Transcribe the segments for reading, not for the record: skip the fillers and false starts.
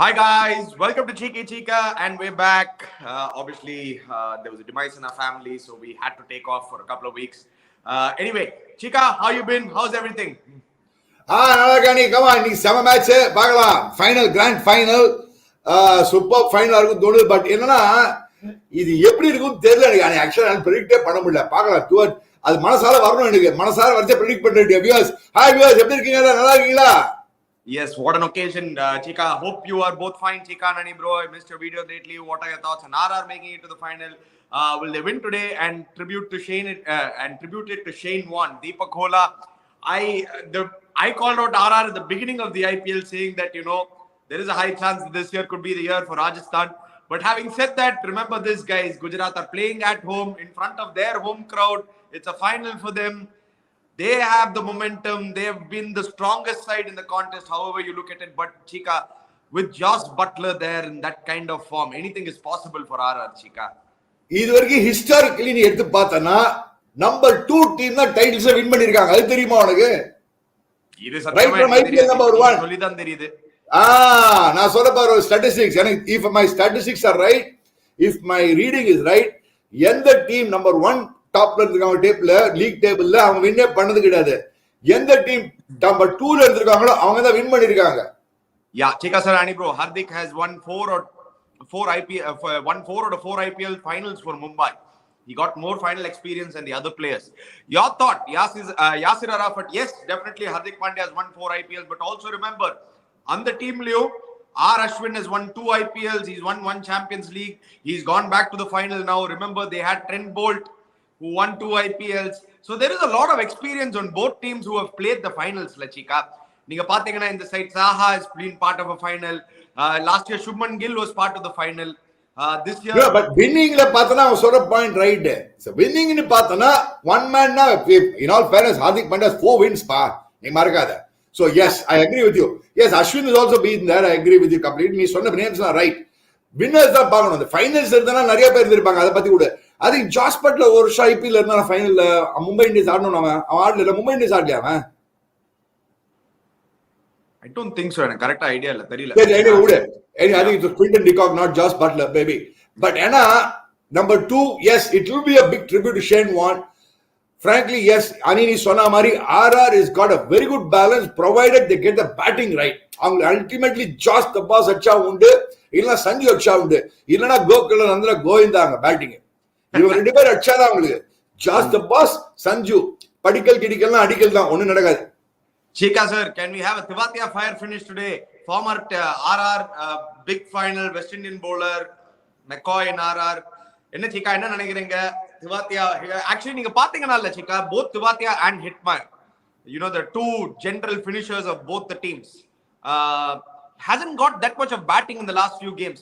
Hi guys, welcome to Cheeka, and we're back. Obviously, there was a demise in our family, so we had to take off for a couple of weeks. Anyway, Cheeka, how you been? How's everything? Nalakani, come on, நீ செம match பார்க்கலாம். Final grand final super ஃபைனலா இருக்கும் தோணுது. But என்னன்னா இது எப்படி இருக்கும்னு தெரியல எனக்கு. ஆக்சுவலா ப்ரெடிக்டே பண்ண முடியல. பார்க்கலாம் டுவர்ட் அது மனசால வரணும் எனக்கு. மனசால வரைச்சே ப்ரெடிக்ட் பண்ணிட்டு வியூவர்ஸ். ஹாய் வியூவர்ஸ், எப்படி இருக்கீங்க? நல்லா இருக்கீங்களா? Yes, what an occasion, Cheeka. Hope you are both fine, Cheeka and Nani bro. I missed your video lately. What are your thoughts on RR making it to the final? Will they win today? And tribute it to Shane Warne, Deepak Hola. I called out RR at the beginning of the IPL, saying that there is a high chance that this year could be the year for Rajasthan. But having said that, remember this, guys. Gujarat are playing at home in front of their home crowd. It's a final for them. They have the momentum. They have been the strongest side in the contest, however you look at it. But Cheeka, with Josh Butler there in that kind of form, anything is possible for RR, Cheeka. இதுவரைக்கும் historically நீ எடுத்து பார்த்தனா number 2 team தான் titles win பண்ணிருக்காங்க. அது தெரியுமா உனக்கு? இது சத்தியமா IPL நம்பர் 1 சொல்லி தான் தெரியுது. நான் சொல்ல பாரு statistics. if my statistics are right, if my reading is right, எந்த டீம் நம்பர் 1 டாப்ல இருக்காங்க டேபிள்ல, லீக் டேபிள்ல அவங்க வின்னே பண்ணது கிடையாது. எந்த டீம் நம்பர் 2ல இருக்காங்களோ அவங்க தான் வின் பண்ணிருக்காங்க. Yeah, Cheeka sir, Ani bro, Hardik has won 4 out of 4 IPL finals for Mumbai. He got more final experience than the other players. Your thought, Yasir Arafat? Yes, definitely Hardik Pandya has won 4 IPLs, but also remember, on the team Leo, R. Ashwin has won 2 IPLs. He's won 1 Champions League. He's gone back to the final now. Remember, they had Trent Bolt, who won 2 IPLs. So there is a lot of experience on both teams who have played the finals, Cheeka. Neenga pathina in the side, Saha has been part of a final. Last year, Shubman Gill was part of the final. This year, yeah, but winning la pathana was sort of point right. So winning in pathana, one man na, in all fairness, Hardik Pandya has 4 wins pa. Nee marukada. So yes, I agree with you. Yes, Ashwin has also been there. I agree with you completely. Nee sonna names are right. Winners da paakano. The finals irundana nariya per irupanga. Adha patti kuda. I think Josh Butler ஒரு வருஷம் IPL இருந்தா ஃபைனல்ல Mumbai Indians ஆடணும். அவன் ஆடல. Mumbai Indians ஆடலையா அவன்? I don't think so. எனக்கு கரெக்ட்டா idea இல்ல, தெரியல. I think it was Quinton de Kock, not Josh Butler, baby. But Anna, number 2, yes, it will be a big tribute to Shane Warne. Frankly, yes, Anini சொன்ன மாதிரி RR has got a very good balance provided they get the batting right. அவங்க ultimately Josh the boss அச்சா உண்டு, இல்லனா சஞ்சு அச்சா உண்டு, இல்லனா Gokula Nandana கோவிந்தாங்க batting. இவங்க ரெண்டு பேரும் அடிச்சாதான் அவங்களுக்கு. Josh the boss, Sanju படிக்கல் கிடிக்கல்லாம் அடிக்கல் தான், ஒண்ணும் நடக்காது. Cheeka sir, can we have a Tivatia fire finish today? Former RR big final West Indian bowler McCoy in RR. என்ன Cheeka என்ன நினைக்கிறீங்க? Tivatia actually நீங்க பாத்தீங்கன்னா இல்ல Cheeka, both Tivatia and Hitmire, the 2 general finishers of both the teams, hasn't got that much of batting in the last few games.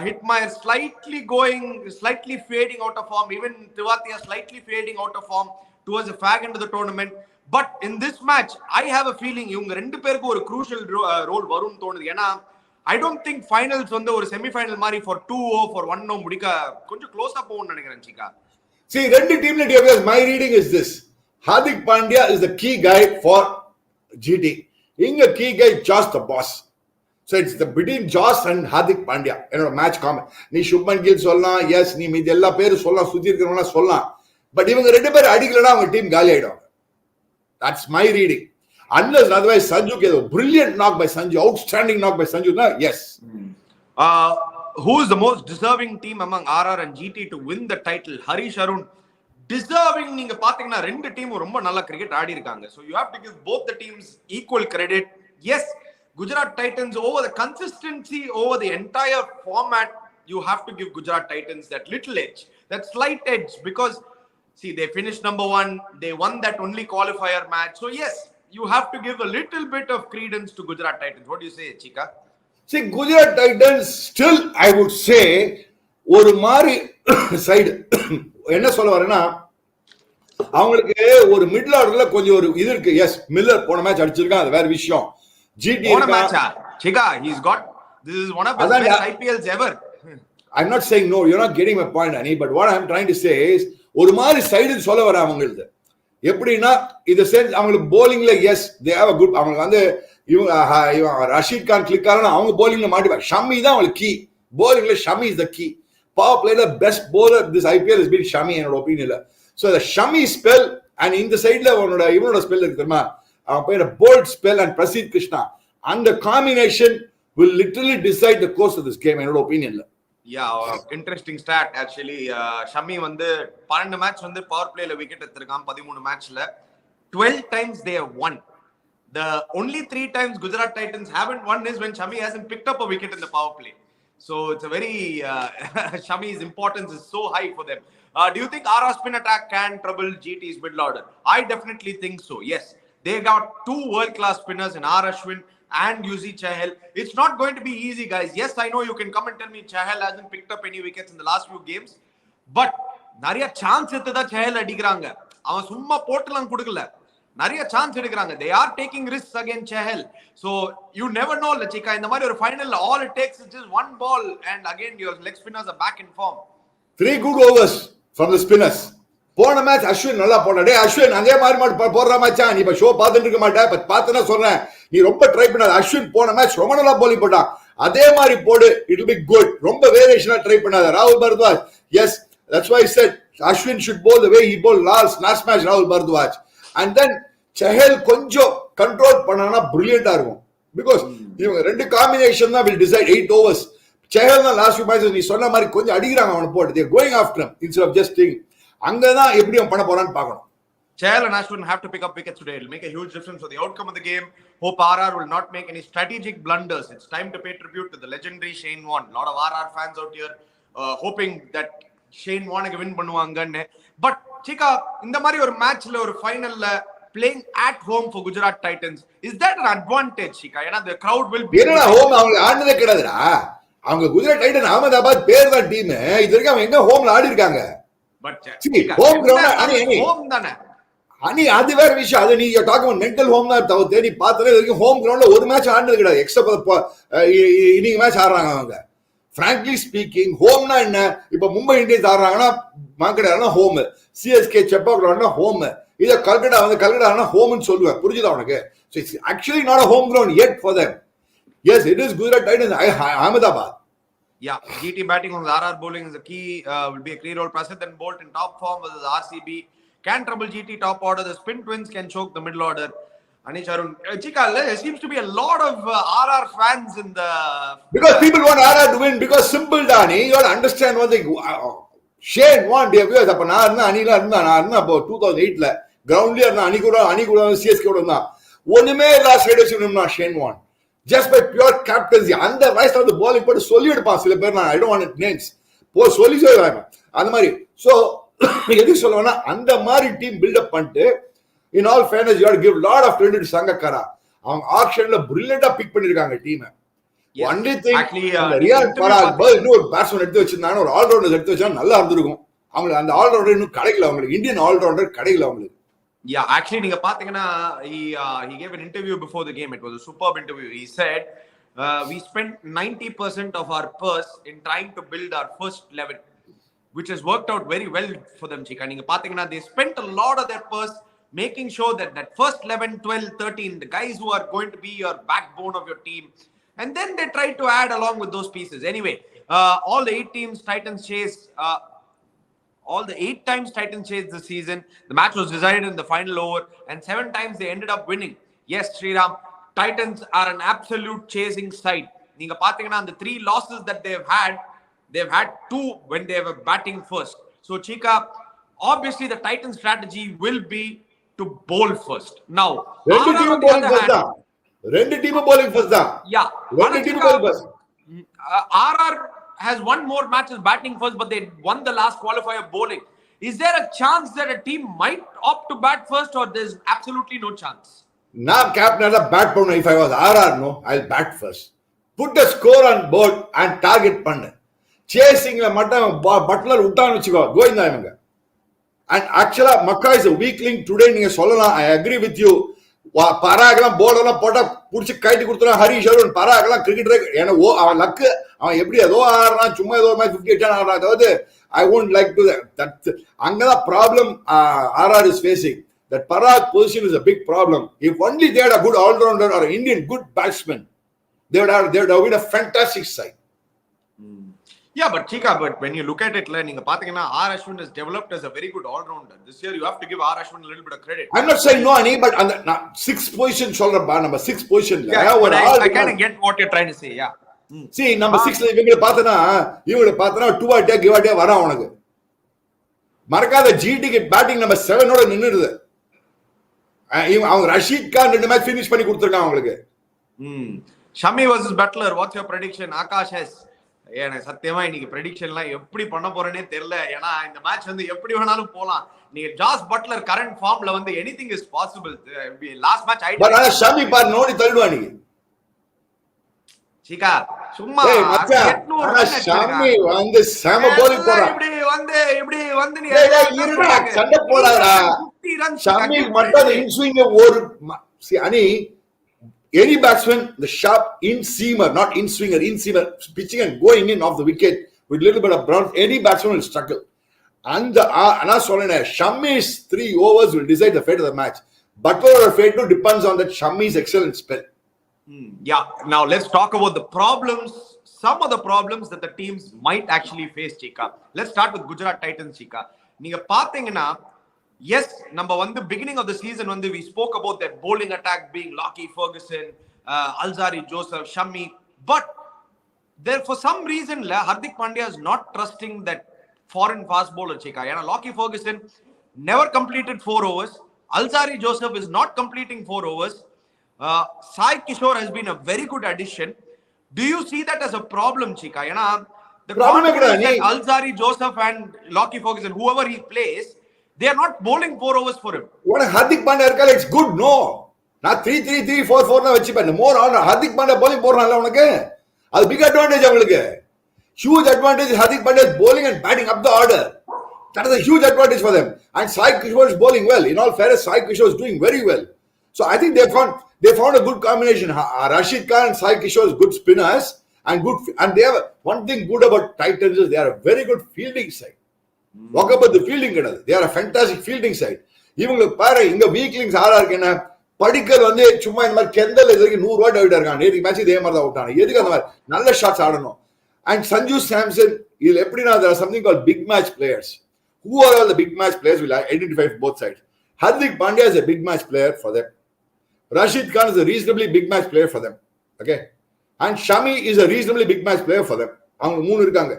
Hitmire slightly fading out of form. Even Tivatia slightly fading out of form towards the fag end of the tournament. But in this match, I have a feeling இவங்க ரெண்டு பேருக்கு ஒரு crucial role வரும்னு தோணுது. ஏன்னா I don't think finals வந்து ஒரு semi-final மாதிரி for 2-0 for 1-0 முடிக்க கொஞ்சம் க்ளோஸா போகும்னு நினைக்கிறேன் Cheeka. See, ரெண்டு டீம்ல TFS my reading is this. Hardik Pandya is the key guy for GT. இங்க key guy Josh the boss. So it's the between Josh and Hardik Pandya. Match comment. நீ சுப்மன் கில் சொல்லலாம், எஸ் நீ மீதி எல்லா பேரும் சொல்லலாம், சுத்தி இருக்கிறவங்க சொல்லலாம். பட் இவங்க ரெண்டு பேரும் அடிக்கலனா அவங்க டீம் காலி ஆயிடும். That's my reading. Unless otherwise Sanju gave a brilliant knock by Sanju, outstanding knock by Sanju. No, yes. Who is the most deserving team among RR and GT to win the title? Harish Arun. Deserving நீங்க பாத்தீங்கன்னா ரெண்டு team ரொம்ப நல்லா cricket ஆடி இருக்காங்க. So you have to give both the teams equal credit. Yes, Gujarat Titans, over the consistency, over the entire format, you have to give Gujarat Titans that little edge, that slight edge, because see, they finished number 1. They won that only qualifier match. So yes, you have to give a little bit of credence to Gujarat Titans. What do you say, Cheeka? See, Gujarat Titans still, I would say, ஒரு மாதிரி side என்ன சொல்ல வரேன்னா, அவங்களுக்கு ஒரு middle ஆர்டர்ல கொஞ்சம் ஒரு இது இருக்கு. எஸ், மில்லர் போன மேட்ச் அடிச்சிருக்கான், அது வேற விஷயம். GT போன மேட்சா Cheeka, this is one of the best IPLs ever. I'm not saying no, you're not getting my point, Ani, but what I'm trying to say is ஒரு மாதிரி சைடு சொல்ல வர அவங்களுக்கு எப்படின்னா, இது சென்ஸ் அவங்களுக்கு bowlingல yes they have a good, அவங்களுக்கு வந்து இவன் ரஷீத் கான் கிளிக் ஆனா அவங்க bowling மாட்டிப்பாங்க. ஷமி தான் அவங்களுக்கு key. bowling Shami is the key. Power play the best bowler this IPL has been Shami என்னோட ஒப்பீனியன்ல. So the Shami spell and இந்த சைடுல இவனோட ஸ்பெல் இருக்கு தெரியுமா, அவன் பேர் bold spell and Prasidh Krishna, and the combination will literally decide the course of this game என்னோட ஒப்பீனியன்ல. Interesting stat actually. ஷமி வந்து 12 மேட்ச் வந்து பவர் பிளேல விக்கெட் எடுத்திருக்கான் 13 மேட்ச்ல. 12 times they have won. The only 3 times Gujarat Titans haven't won is when Shami hasn't picked up a wicket in the power play. So it's a very Shami's importance is so high for them. Do you think our spin attack can trouble GT's middle order? I definitely think so. Yes, they got 2 world-class spinners in R. Ashwin and Yuzi Chahal. It's not going to be easy, guys. Yes, I know you can come and tell me Chahal hasn't picked up any wickets in the last few games, but நிறைய chance எடுத்ததா Chahal அடிக்குறாங்க. அவன் சும்மா போட்டலாம் கொடுக்கல, நிறைய chance எடுக்கிறாங்க. they are taking risks against Chahal. So you never know Cheeka, இந்த மாதிரி ஒரு final all it takes is just one ball and again your leg spinners are back in form. 3 good overs from the spinners. போன match Ashwin நல்லா போனாடே. அஸ்வின் அதே மாதிரி போடுற மேட்சா நீ இப்ப ஷோ பார்த்துட்டு இருக்க மாட்டே, பட் பார்த்தனா சொல்றேன் நீ ரொம்ப ட்ரை பண்ணாத. அஸ்வின் போன மேட்ச் ரொம்ப நல்லா bowling போட்டான், அதே மாதிரி போடு, it will be good. ரொம்ப வேரியேஷனா ட்ரை பண்ணாத. ராகுல் Bharadwaj, yes, that's why I said Ashwin should bowl the way he bowled last match Rahul Bharadwaj. And then Chahal கொஞ்சம் கண்ட்ரோல் பண்ணானா பிரில்லியண்டா இருக்கும். பிகாஸ் இவங்க ரெண்டு காம்பினேஷன் தான் will decide 8 overs. Chahal தான் லாஸ்ட் few matches நீ சொன்ன மாதிரி கொஞ்சம் அடிக்குறாங்க அவனை போட்டு. they are going after him instead of just staying. அங்கதான் எப்படி அவன் பண்ண போறான்னு பார்க்கணும். Chahal and Ashwin have to pick up wickets today. It will make a huge difference for the outcome of the game. Hope RR will not make any strategic blunders. It's time to pay tribute to the legendary Shane Warne. A lot of RR fans out here hoping that Shane Warne win பண்ணுவாங்கன்னு. But Cheeka, இந்த மாதிரி ஒரு மேட்ச்ல ஒரு ஃபைனல்ல playing at home for Gujarat Titans, is that an advantage, Cheeka? ஏனா the crowd will be என்னடா home அவங்க ஆடுனதே கிடையாதுடா. அவங்க குஜராத் டைட்டன் அகமதாபாத் பேர் தான் டீம். இது வரைக்கும் அவங்க எங்க ஹோம்ல ஆடி இருக்காங்க. பட் ஹோம் கிரவுண்ட் ஹோம் தானே. அனி அது வேற விஷயம். அது நீ டாக் அபௌட் மென்டல் ஹோம் தான் தேடி பார்த்தா வரைக்கும் ஹோம் கிரவுண்ட்ல ஒரு மேட்ச் ஆடுனது கிடையாது. எக்ஸப்ட் இன்னிங் மேட்ச் ஆடுறாங்க அவங்க. frankly speaking, ஹோம்னா என்ன? இப்ப மும்பை இந்தியன்ஸ் ஆடுறாங்கன்னா மார்க்கெட் ஹோம், சிஎஸ்கே செப்பா கிரவுண்ட்னா ஹோம், இத கல்கட்டா ஹோம்னு சொல்லுவேன். புரிஞ்சுதா உனக்கு? So it's actually not a home ground yet for them. Yes, it is Gujarat Titans, Ahmedabad. Yeah, GT batting on the RR bowling is a key. Will be a key role. Prasidh and Bolt in top form versus RCB can trouble GT top order. The spin twins can choke the middle order. Anish Arun, Cheeka, there seems to be a lot of RR fans in the. Because people want RR to win. Because simple, Dani, you got to understand one thing. Shane Warne, dear viewers, அப்ப நான் இருந்தேன் அப்போ 2008ல கிரவுண்ட்லயே இருந்தா. அணிகூட CSK கூட இருந்தா. ஒண்ணுமே last radios Shane warn. Just by pure captaincy. அந்த வயசுல வந்து bowling போட்டு சொல்லி எடுப்பான் சில பேர். நான் I don't want names. சொல்லி அந்த மாதிரி. So எதுக்கு சொல்லுவேன்னா அந்த மாதிரி டீம் பில்டப் பண்ணிட்டு, in all fairness, you have to give lot of credit to Sangakkara. அவங்க ஆக்ஷன்ல பிரில்லியண்டா பிக் பண்ணிருக்காங்க டீமை. ஒன்லி திங் ரியால் பராக் இன்னொரு பேட்ஸ்மேன் எடுத்து வச்சிருந்தாங்க, ஒரு ஆல்ரவுண்டர் எடுத்து வச்சா நல்லா இருந்திருக்கும். அவங்களுக்கு அந்த ஆல்ரவுண்டர் இன்னும் கிடைக்கல. அவங்களுக்கு இந்தியன் ஆல்ரவுண்டர் கிடைக்கல அவங்களுக்கு. Yeah, actually நீங்க பாத்தீங்கன்னா he gave an interview before the game. It was a superb interview. He said we spent 90% of our purse in trying to build our first 11, which has worked out very well for them, Cheeka. நீங்க பாத்தீங்கன்னா they spent a lot of their purse making sure that first 11, 12, 13, the guys who are going to be your backbone of your team, and then they tried to add along with those pieces. Anyway, all the 8 teams Titans chased, all the 8 times Titans chased this season. The match was decided in the final over, and 7 times they ended up winning. Yes, Sriram, Titans are an absolute chasing side. Neenga pathina the 3 losses that they've had 2 when they were batting first. So Cheeka, obviously the Titans strategy will be to bowl first. Now, rendu team bowling first da. Yeah, rendu team bowling first. RR has won more matches batting first, but they won the last qualifier bowling. Is there a chance that a team might opt to bat first, or there's absolutely no chance? Now, captain, bat pannu. If I was RR, no, I'll bat first. Put the score on board and target pannu. Chasing la mattam Butler uttan vechuko goinda ivanga. And actually, Makka is a weak link today. Neenga sollala, I agree with you. பராகலாம் போர்டெல்லாம் போட்டா புடிச்சு கைட்டு கொடுத்துறான். Harish Arun பராகலாம் cricket ஏன்னா அவன் luck, அவன் எப்படி ஏதோ ஆடுறான், சும்மா ஏதோ மேட்ச் 58 ஆடுறான். அதாவது I won't like to that. அங்கதான் problem RR is facing. That Parag position is a big problem. If only they had a good all-rounder or an Indian good batsman, they would have been a fantastic side. Yeah, but Cheeka, but when you look at it, நீங்க பாத்தீங்கன்னா R Ashwin has developed as a very good all-rounder. This year you have to give R Ashwin a little bit of credit. I'm not saying no, Ani, but on the sixth position, சொல்றப்பா நம்ம sixth position. Yeah, but I kind of get what you're trying to say. Yeah. See, number 6 இவங்களை பார்த்தனா two ஆட்டே give ஆட்டே வர அவனுக்கு. மறக்காத ஜிடிக்கு batting number 7 ஓட நின்னுடுது. அவங்க Rashid Khan 2 match finish பண்ணி கொடுத்திருக்காங்க அவங்களுக்கு. Shami versus Butler, what's your prediction? Akash has எனக்கு சத்தியமா இன்னைக்கு ப்ரெடிக்ஷன்லாம் எப்படி பண்ண போறேனே தெரியல. ஏன்னா இந்த மேட்ச் வந்து எப்படி வேணாலும் போலாம். நீங்க ஜாஸ் பட்லர் கரண்ட் ஃபார்ம்ல வந்து anything is possible. Last match ஐடி பட் ஷமி பார் நோடி தள்ளுவா நீங்க. சீக்கா சும்மா ஷமி வந்து சம போலிங் போறான். இப்படி வந்து நீ இருடா சண்டை போடாதடா. ஷமி மட்டும் இன்ஸ்விங் ஒரு அனி any batsman, the sharp in-seamer, not in-swinger, in-seamer, pitching and going in off the wicket with a little bit of brown, any batsman will struggle. And Shami's 3 overs will decide the fate of the match. Butler fate too depends on that Shami's excellent spell. Yeah, now let's talk about the problems, some of the problems that the teams might actually face, Cheeka. Let's start with Gujarat Titans, Cheeka. நீங்க பாத்தீங்கன்னா yes, number one, the beginning of the season when we spoke about that bowling attack being Lockie Ferguson, Alzari Joseph, Shami, but there for some reason Hardik Pandya is not trusting that foreign fast bowler, Cheeka. Yeah, Lockie Ferguson never completed 4 overs. Alzari Joseph is not completing 4 overs. Sai Kishore has been a very good addition. Do you see that as a problem, Cheeka? Yeah, the problem is that Alzari Joseph and Lockie Ferguson, whoever he plays, they are not bowling 4 overs for him. What Hardik Pandya இருக்கல, it's good, no. நான் 3-3-3 4-4 னா வெச்சிப்பேன். more on Hardik Pandya bowling போறான்ல உனக்கு. அது big advantage அவங்களுக்கு. Huge advantage. Hardik Pandya is bowling and batting up the order. That is a huge advantage for them. And Sai Kishore is bowling well. In all fairness, Sai Kishore is doing very well. So I think they found a good combination. Rashid Khan and Sai Kishore is good spinners and they have one thing good about Titans is they are a very good fielding side. Walk about the fielding கிடையாது. They are a fantastic fielding side. இவங்களுக்கு பாரு இங்க வீக்லிங்ஸ் ஆறா இருக்குன்னா படிக்கல் வந்து சும்மா இந்த மாதிரி கெந்தல் எதிர்க்கு 100 வாட் அவுட் இருக்காங்க. நேத்து மேட்ச் இதே மாதிரி தான் அவுட் ஆனாங்க. எதுக்கு அந்த மாதிரி நல்ல ஷாட்ஸ் ஆடணும். அண்ட் சஞ்சு சாம்சன் இதுல எப்படின்னா there are something called big match players. Who are all the big match players will identify both sides. Hardik Pandya is a big match player for them. Rashid Khan is a reasonably big match player for them. Okay. And Shami is a reasonably big match player for them. அவங்க 3 இருக்காங்க.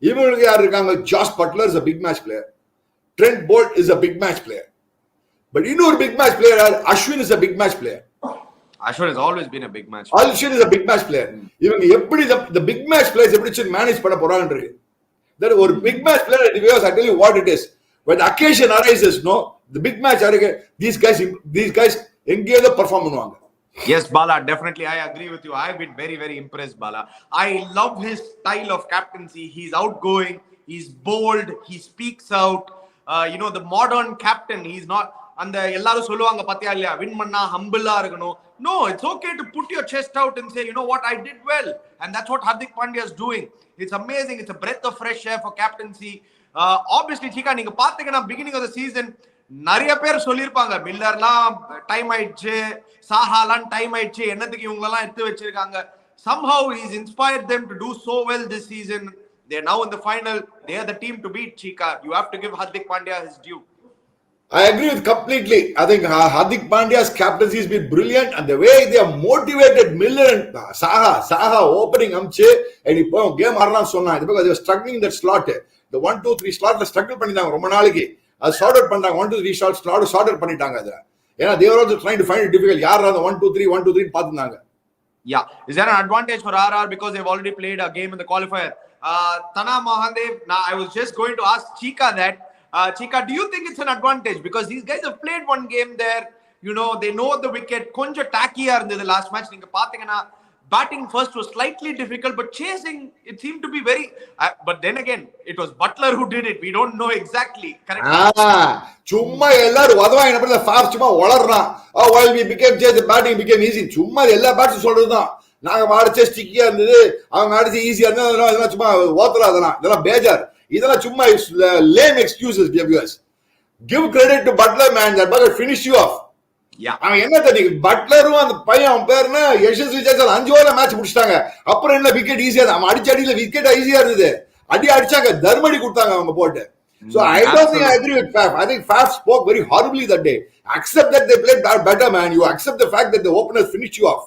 இவங்களுக்கு யார் இருக்காங்க? Jos Buttler is a big match player. Trent Bolt is a big match player. But இன்னொரு big match player Ashwin is a big match player. Ashwin has always been a big match player. Ashwin is a big match player. இவங்க எப்படி the big match players எப்படி manage பண்ண போறாங்கன்றது. That ஒரு big match player at the Viewers, I tell you what it is. When the occasion arises, no, the big match these guys எங்கேயோ perform பண்ணுவாங்க. Yes, Bala, definitely I agree with you. I've been very, very impressed, Bala. I love his style of captaincy. He's outgoing, he's bold, he speaks out. The modern captain, he's not and எல்லாரும் சொல்லுவாங்க பாத்தியா இல்லையா win பண்ணா ஹம்பிளா இருக்கணும். No, it's okay to put your chest out and say, you know what, I did well. And that's what Hardik Pandya is doing. It's amazing. It's a breath of fresh air for captaincy. Obviously, Cheeka, நீங்க பாத்தீங்கன்னா beginning of the season நிறைய பேர் சொல்லிருப்பாங்க மில்லர்லாம் time ஆயிடுச்சு, சாஹாலாம் time ஆயிடுச்சு, என்னத்துக்கு இவங்களெல்லாம் எடுத்து வச்சிருக்காங்க. Somehow he's inspired them to do so well this season. They're now in the final. They are the team to beat, Cheeka. You have to give Hardik Pandya his due. I agree with completely. I think Hardik Pandya's captaincy has been brilliant and the way they have motivated Miller and Saha opening amche and இப்போ game ஆடுறான்னு சொன்னாங்க. Because they were struggling in that slot. The 1-2-3 slot struggle பண்ணிட்டாங்க ரொம்ப நாளைக்கு. அது sort out பண்ணாங்க. 1-2-3 shot sort out பண்ணிட்டாங்க அதுல. ஏன்னா they were also trying to find it difficult. யார் அந்த 1-2-3 பாத்துனாங்க. Yeah, is there an advantage for RR because they've already played a game in the qualifier? Tana Mahadev, now I was just going to ask Cheeka that. Cheeka, do you think it's an advantage because these guys have played one game there? They know the wicket. Konja tackiya irundhu the last match. Neenga pathina batting first was slightly difficult, but chasing it seemed to be very. But then again, it was Butler who did it. We don't know exactly. Correct? சும்மா எல்லாரும் வதவா என்ன பண்ணல fast சும்மா வளர்றான். while we became chase the batting became easy. சும்மா எல்லா bats சொல்றதுதான். நாங்க அடிச்ச ஸ்டிக்கியா இருந்தது, அவங்க அடிச்சு ஈஸியா இருந்தது, அதெல்லாம் சும்மா ஓத்தல, அதெல்லாம் பேஜார். இதெல்லாம் சும்மா lame excuses viewers. Give credit to Butler, man. That bugger finished you off. Yeah. அவன் என்ன தெரியும், பட்லரும் அந்த பையன் அவன் பேருன்னா யசஸ்வி ஜெய்சல் 5 ஓவர்ல மேட்ச் முடிச்சிட்டாங்க. அப்புறம் என்ன விக்கெட் ஈஸியா, அவன் அடிச்சடியில விக்கெட் ஈஸியா இருந்தது. அடிச்சாங்க, தர்மடி கொடுத்தாங்க அவங்க போட்டு. So I don't think I agree with Faf. I think Faf spoke very horribly that day. Accept that they played better, man. You accept the fact that the openers finished you off.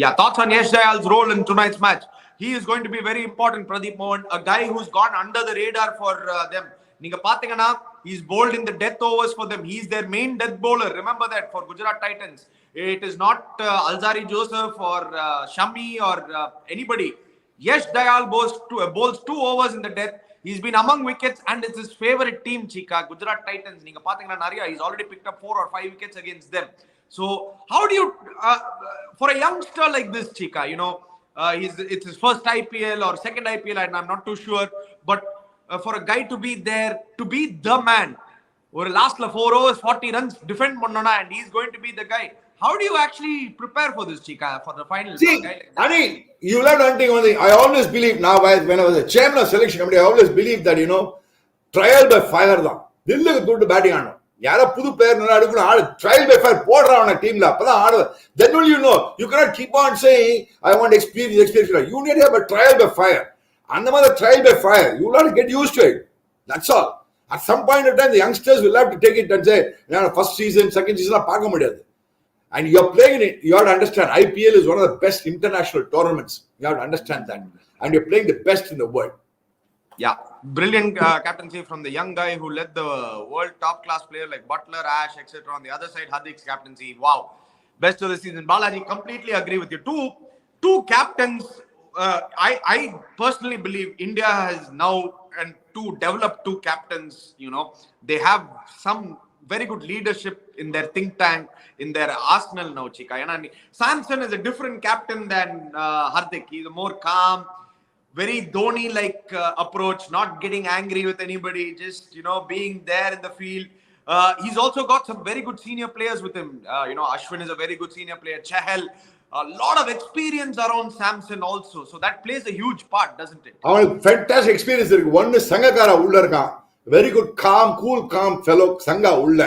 Yeah, thoughts on Yash Dayal's role in tonight's match? He is going to be very important, Pradeep Mohan, a guy who's gone under the radar for them. Neenga pathina, he's bowled in the death overs for them. He's their main death bowler. Remember that for Gujarat Titans. It is not Alzari Joseph or Shami or anybody. Yash Dayal bowls 2 overs in the death. He's been among wickets and it's his favorite team, Cheeka, Gujarat Titans. Neenga pathina nariya, he's already picked up 4 or 5 wickets against them. So how do you, for a youngster like this, Cheeka, you know, it's his first IPL or second IPL, and I'm not too sure, but for a guy to be there, to be the man, or last 4 overs, 40 runs, defend Monnona, and he's going to be the guy. How do you actually prepare for this, Cheeka, for the final? See, I mean, you learn one thing. I always believe now, when I was a chairman of selection committee, I always believed that, you know, trial by fire தான். தில்லுக்கு தூண்டு batting ஆடணும். யாரோ புது player நல்லா எடுக்கணும், ஆடு trial by fire போடுறா அவன டீம்ல, அப்பதான் ஆடுவ. Then will you know. You cannot keep on saying I want experience. You need to have a trial by fire. அந்த மாதிரி trial by fire, you will have to get used to it. That's all. At some point in time, the youngsters will have to take it and say, first season, second season பார்க்க முடியாது. And you're playing in it, you have to understand, IPL is one of the best international tournaments. You have to understand that. And you're playing the best in the world. Yeah, brilliant captaincy from the young guy who led the world top-class player like Butler, Ash, etc. On the other side, Hardik's captaincy. Wow, best of the season. Balaji, completely agree with you. Two captains. I personally believe India has now and to develop 2 captains. You know, they have some very good leadership in their think tank, in their arsenal now, Cheeka. Samson is a different captain than Hardik. He's a more calm, very Dhoni-like approach, not getting angry with anybody, just, you know, being there in the field. He's also got some very good senior players with him. You know, Ashwin is a very good senior player. Chahal, a lot of experience around Samson also. So that plays a huge part, doesn't it? அவனுக்கு fantastic experience இருக்கு. ஒன்னு சங்ககாரா உள்ள இருக்கான். Very good, calm, cool, calm fellow. சங்கா உள்ள.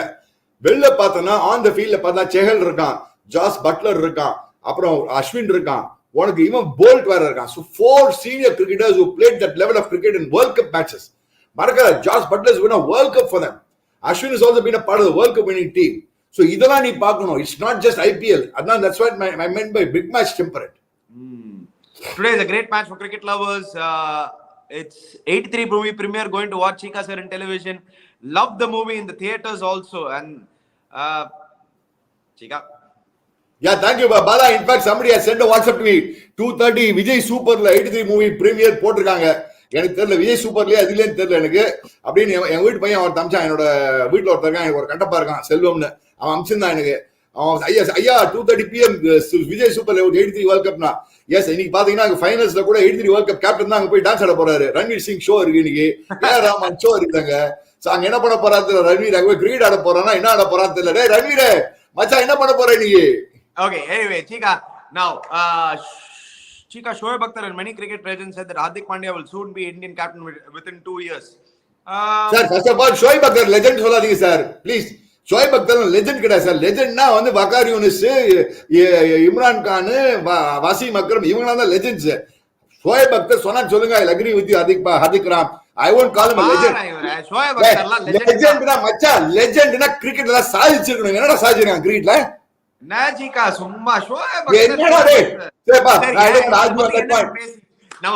வெளில பார்த்தனா on the field பார்த்தா செஹல் இருக்கான், ஜாஸ் பட்லர் இருக்கான், அப்புறம் அஸ்வின் இருக்கான். உனக்கு இவன் போல்ட் வேற இருக்கான். So 4 senior cricketers who played that level of cricket in World Cup matches. மறக்காத, Jos Buttler has won a World Cup for them. Ashwin has also been a part of the World Cup winning team. So இதெல்லாம் நீ பார்க்கணும். It's not just IPL. That's what I meant by big match temperate. Today is a great match for cricket lovers. It's 83 movie premiere, going to watch Cheeka sir in television. Love the movie in the theaters also. And Cheeka. Yeah, thank you, Bala. In fact, somebody has sent a WhatsApp to me. 2:30 Vijay Superல 83 movie premiere போட்டிருக்காங்க. எனக்கு தெரியல, விஜய் சூப்பர்லயே அதுலன்னு தெரியல எனக்கு. அப்படின்னு என் வீட்டு பையன் அவர் தம்பிச்சான், என்னோட வீட்டுல ஒருத்தர் இருக்கான், எனக்கு ஒரு கட்டப்பா இருக்கான் செல்வம்னு, அவன் அமிச்சிருந்தான் எனக்கு. அவன் ஐயா 2:30 PM விஜய் சூப்பர்ல 83 வேர்ல்ட் கப்னா. எஸ், இன்னைக்கு பாத்தீங்கன்னா ஃபைனல்ஸ்ல கூட 83 வேர்ல்ட் கப் கேப்டன் தான் அங்க போய் டான்ஸ் ஆட போறாரு. ரன்வீர் சிங் ஷோ இருக்கு இன்னைக்கு, ராமன் ஷோ இருக்குதாங்க. சோ அங்க என்ன பண்ண போறாரு தெரியல. ரன்வீர் அங்க போய் கிரிக்கெட் ஆட போறானா என்ன ஆட போறான்னு தெரியல. டேய் ரன்வீர் மச்சான், என்ன பண்ண போற இன்னைக்கு? Okay, anyway, Cheeka, now Cheeka, Shoaib Akhtar and many cricket legends said that Hardik Pandya will soon be Indian captain within 2 years. Sir, first of all, Shoaib Akhtar legend சொல்லாதீங்க sir, please. Shoaib Akhtar legend கிடையாது sir. லெஜெண்ட்னா வந்து வகார் யூனிஸ், இம்ரான் கான், வசீம் அக்ரம், இவங்களாம் தான் legends. Shoaib Akhtar சொன்னா சொல்லுங்க, I agree with you Hardik Ram. I won't call him a legend. ஷோயப் அக்தர்லாம் லெஜெண்ட்னா மச்சான், லெஜெண்ட்னா கிரிக்கெட்ல சாதிச்சிருக்கணும். என்னடா சாதிச்சிருக்காங்க கிரிக்கெட்ல? நாஜிகா சும்மா ஷோயப் அக்தர் என்னடா டேய் சேப்பா, I don't argue on that point. Now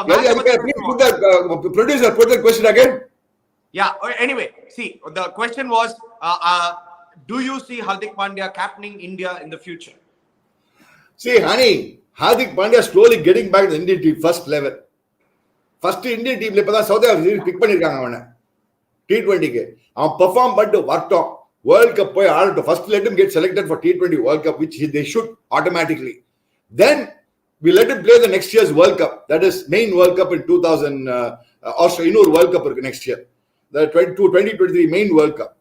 producer, put the question again. Yeah, anyway, see, the question was, do you see Hardik Pandya captaining India in the future? See, honey, Hardik Pandya slowly getting back to the Indian team first level. First Indian team le pada Saudi Arabia pick பண்ணிருக்காங்க அவனை T20க்கு. அவன் perform பண்ணிட்டு வரட்டும், World Cup போய் ஆடட்டும். First let him get selected for T20 World Cup, which they should automatically. Then we let him play the next year's World Cup. That is main World Cup in 2000 Australia இன்னொரு World Cup இருக்கு next year. The 2023 main World Cup.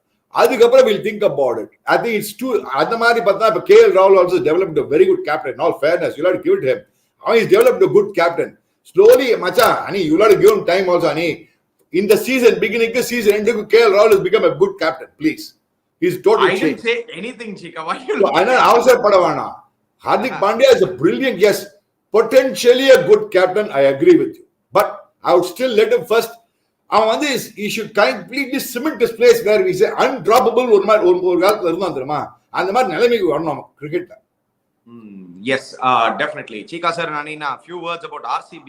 அதுக்கப்புறம் we'll think about it. I think it's too, அந்த மாதிரி பார்த்தா இப்ப KL Rahul also developed a very good captain. In all fairness, you'll have to give it to him. He's developed a good captain. Slowly, macha, ani, you'll have to give him time also. Ani, in the season, beginning to season, end, KL Rahul has become a good captain. Please. He's totally I didn't changed. say anything, Cheeka. Why you So, Hardik Pandya is a brilliant, yes, potentially a good captain. I agree with you. But I would still let him first. He should completely cement this place where we say undroppable cricket. Yes, definitely. Cheeka sir and Anina, a few words about RCB.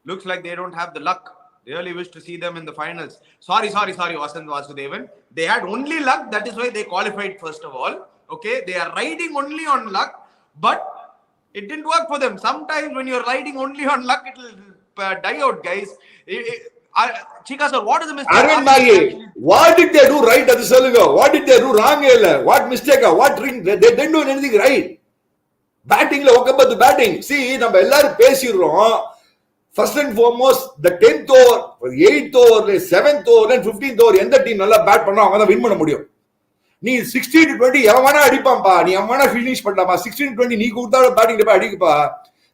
Looks like they don't have the luck. Really wish to see them in the finals. Sorry, Vasant Vasudevan. They had only luck. That is why they qualified first of all. Okay, they are riding only on luck, but it didn't work for them. Sometimes when you're riding only on luck, it will die out, guys. Cheeka sir, what is the mistake? Arvind Magi, what did they do right? What did they do wrong? What mistake? What ring? They didn't do anything right. Batting, the batting. See, we all first and foremost, the 10th over, 8th over, 7th over, and 15th over, எந்த team நல்லா bad பண்ணா அவங்க தான் win பண்ண முடியும். நீ 16 to 20 எவனா அடிப்பான்பா, நீ எவனா ஃபினிஷ் பண்ணலாமா? 16 to 20 நீ கொடுத்தா பேட்டிங் போய் அடிக்குப்பா.